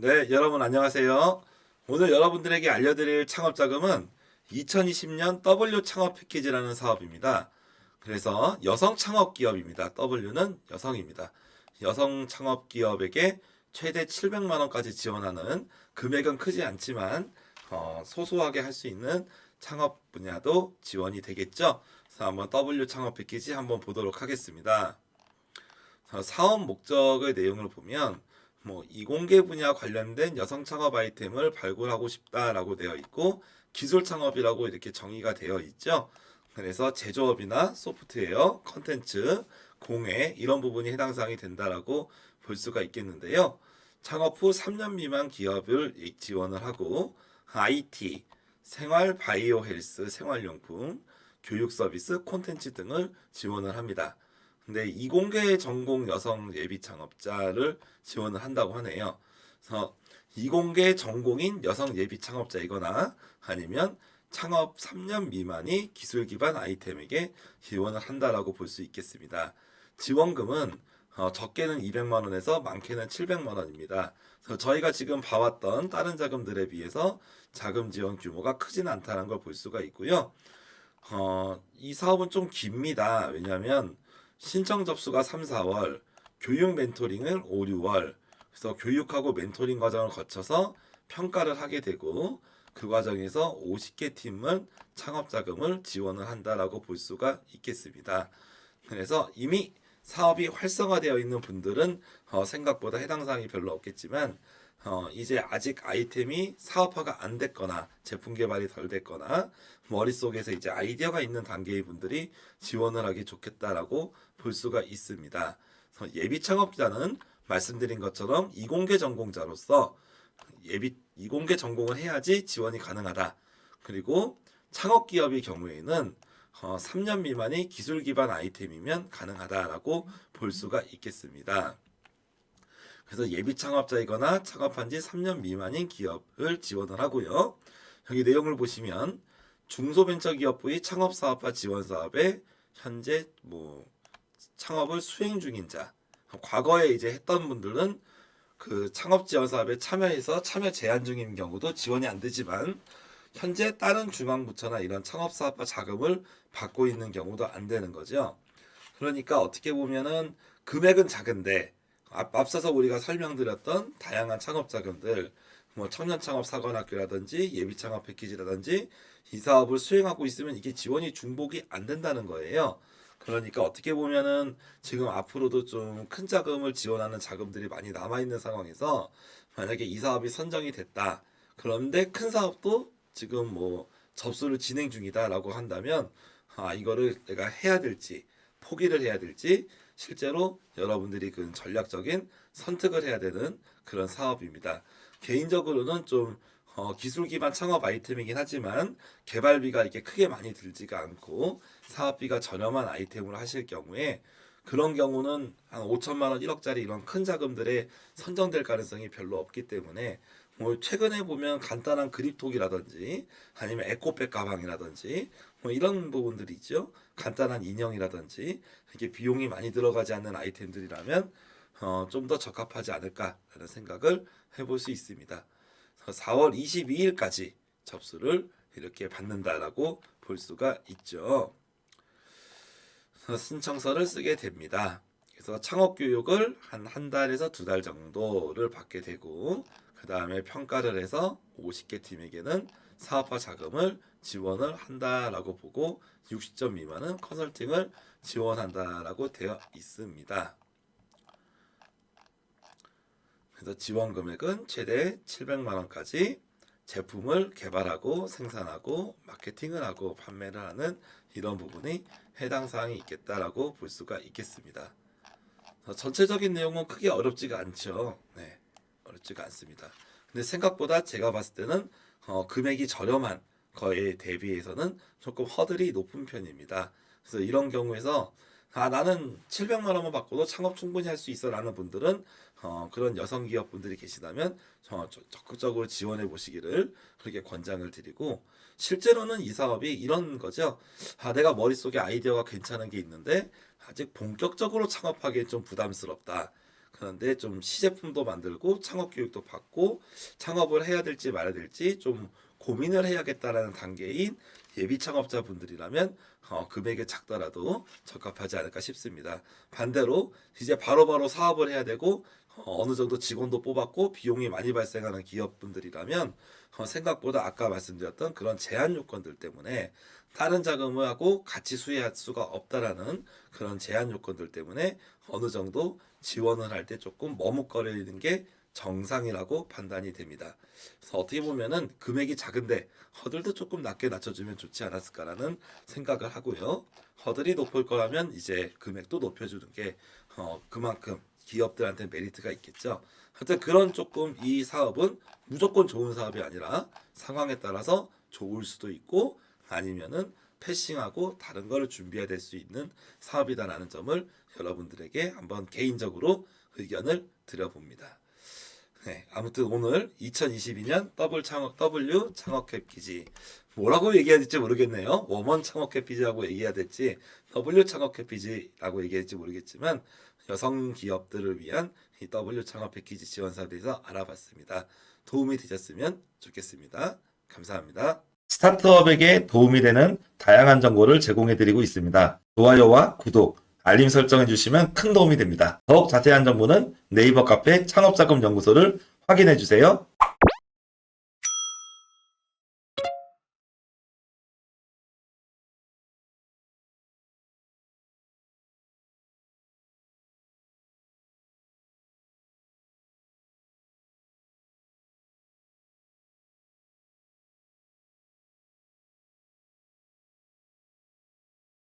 네, 여러분 안녕하세요. 오늘 여러분들에게 알려드릴 창업자금은 2020년 W 창업 패키지라는 사업입니다. 그래서 여성 창업 기업입니다. W는 여성입니다. 여성 창업 기업에게 최대 700만 원까지 지원하는 금액은 크지 않지만 소소하게 할 수 있는 창업 분야도 지원이 되겠죠. 그래서 한번 W 창업 패키지 한번 보도록 하겠습니다. 사업 목적의 내용을 보면 이공계 분야 관련된 여성 창업 아이템을 발굴하고 싶다라고 되어 있고 기술 창업이라고 이렇게 정의가 되어 있죠. 그래서 제조업이나 소프트웨어, 컨텐츠, 공예 이런 부분이 해당 사항이 된다라고 볼 수가 있겠는데요. 창업 후 3년 미만 기업을 지원을 하고 IT, 생활 바이오 헬스, 생활용품, 교육 서비스, 콘텐츠 등을 지원을 합니다. 근데 이공계 전공 여성 예비 창업자를 지원을 한다고 하네요. 그래서 이공계 전공인 여성 예비 창업자이거나 아니면 창업 3년 미만이 기술 기반 아이템에게 지원을 한다라고 볼 수 있겠습니다. 지원금은 적게는 200만 원에서 많게는 700만 원입니다. 그래서 저희가 지금 봐왔던 다른 자금들에 비해서 자금 지원 규모가 크진 않다는 걸 볼 수가 있고요. 이 사업은 좀 깁니다. 왜냐하면 신청 접수가 3, 4월, 교육 멘토링을 5, 6월, 그래서 교육하고 멘토링 과정을 거쳐서 평가를 하게 되고 그 과정에서 50개 팀은 창업 자금을 지원을 한다라고 볼 수가 있겠습니다. 그래서 이미 사업이 활성화되어 있는 분들은 생각보다 해당 사항이 별로 없겠지만 이제 아직 아이템이 사업화가 안 됐거나 제품 개발이 덜 됐거나 머릿속에서 이제 아이디어가 있는 단계의 분들이 지원을 하기 좋겠다라고 볼 수가 있습니다. 예비 창업자는 말씀드린 것처럼 이공계 전공자로서 이공계 전공을 해야지 지원이 가능하다. 그리고 창업 기업의 경우에는 3년 미만이 기술 기반 아이템이면 가능하다라고 볼 수가 있겠습니다. 그래서 예비 창업자이거나 창업한 지 3년 미만인 기업을 지원을 하고요. 여기 내용을 보시면 중소벤처기업부의 창업사업화 지원사업에 현재 창업을 수행 중인 자, 과거에 이제 했던 분들은 그 창업 지원 사업에 참여해서 참여 제한 중인 경우도 지원이 안 되지만 현재 다른 중앙부처나 이런 창업 사업화 자금을 받고 있는 경우도 안 되는 거죠. 그러니까 어떻게 보면은 금액은 작은데 앞서서 우리가 설명드렸던 다양한 창업 자금들, 청년 창업 사관학교라든지 예비 창업 패키지라든지 이 사업을 수행하고 있으면 이게 지원이 중복이 안 된다는 거예요. 그러니까 어떻게 보면은 지금 앞으로도 좀 큰 자금을 지원하는 자금들이 많이 남아 있는 상황에서 만약에 이 사업이 선정이 됐다. 그런데 큰 사업도 지금 접수를 진행 중이다라고 한다면 이거를 내가 해야 될지 포기를 해야 될지 실제로 여러분들이 그 전략적인 선택을 해야 되는 그런 사업입니다. 개인적으로는 좀 기술 기반 창업 아이템이긴 하지만 개발비가 이렇게 크게 많이 들지가 않고 사업비가 저렴한 아이템으로 하실 경우에 그런 경우는 한 5천만 원, 1억짜리 이런 큰 자금들에 선정될 가능성이 별로 없기 때문에 최근에 보면 간단한 그립톡이라든지 아니면 에코백 가방이라든지 이런 부분들이 있죠. 간단한 인형이라든지 이렇게 비용이 많이 들어가지 않는 아이템들이라면 좀 더 적합하지 않을까라는 생각을 해볼 수 있습니다. 4월 22일까지 접수를 이렇게 받는다라고 볼 수가 있죠. 신청서를 쓰게 됩니다. 그래서 창업 교육을 한 달에서 2달 정도를 받게 되고 그 다음에 평가를 해서 50개 팀에게는 사업화 자금을 지원을 한다라고 보고 60점 미만은 컨설팅을 지원한다라고 되어 있습니다. 그래서 지원 금액은 최대 700만 원까지 제품을 개발하고 생산하고 마케팅을 하고 판매를 하는 이런 부분이 해당 사항이 있겠다라고 볼 수가 있겠습니다. 전체적인 내용은 크게 어렵지가 않죠. 네, 어렵지가 않습니다. 근데 생각보다 제가 봤을 때는 금액이 저렴한 거에 대비해서는 조금 허들이 높은 편입니다. 그래서 이런 경우에서 나는 700만 원만 받고도 창업 충분히 할 수 있어 라는 분들은 그런 여성 기업 분들이 계시다면 적극적으로 지원해 보시기를 그렇게 권장을 드리고 실제로는 이 사업이 이런 거죠. 내가 머릿속에 아이디어가 괜찮은 게 있는데 아직 본격적으로 창업하기엔 좀 부담스럽다. 그런데 좀 시제품도 만들고 창업 교육도 받고 창업을 해야 될지 말아야 될지 좀 고민을 해야겠다라는 단계인 예비 창업자분들이라면 금액이 작더라도 적합하지 않을까 싶습니다. 반대로 이제 바로바로 사업을 해야 되고 어느 정도 직원도 뽑았고 비용이 많이 발생하는 기업분들이라면 생각보다 아까 말씀드렸던 그런 제한 요건들 때문에 다른 자금을 하고 같이 수혜할 수가 없다라는 그런 제한 요건들 때문에 어느 정도 지원을 할 때 조금 머뭇거리는 게 정상이라고 판단이 됩니다. 그래서 어떻게 보면은 금액이 작은데 허들도 조금 낮게 낮춰주면 좋지 않았을까라는 생각을 하고요. 허들이 높을 거라면 이제 금액도 높여주는 게 그만큼 기업들한테 메리트가 있겠죠. 하여튼 그런 조금 이 사업은 무조건 좋은 사업이 아니라 상황에 따라서 좋을 수도 있고 아니면은 패싱하고 다른 거를 준비해야 될 수 있는 사업이다라는 점을 여러분들에게 한번 개인적으로 의견을 드려봅니다. 네, 아무튼 오늘 2022년 W 창업 캡키지 뭐라고 얘기해야 될지 모르겠네요. 워먼 창업 캡키지라고 얘기해야 될지 W 창업 캡키지라고 얘기해야 될지 모르겠지만 여성 기업들을 위한 이 W 창업 패키지 지원 사업에 대해서 알아봤습니다. 도움이 되셨으면 좋겠습니다. 감사합니다. 스타트업에게 도움이 되는 다양한 정보를 제공해드리고 있습니다. 좋아요와 구독, 알림 설정해 주시면 큰 도움이 됩니다. 더욱 자세한 정보는 네이버 카페 창업자금연구소를 확인해 주세요.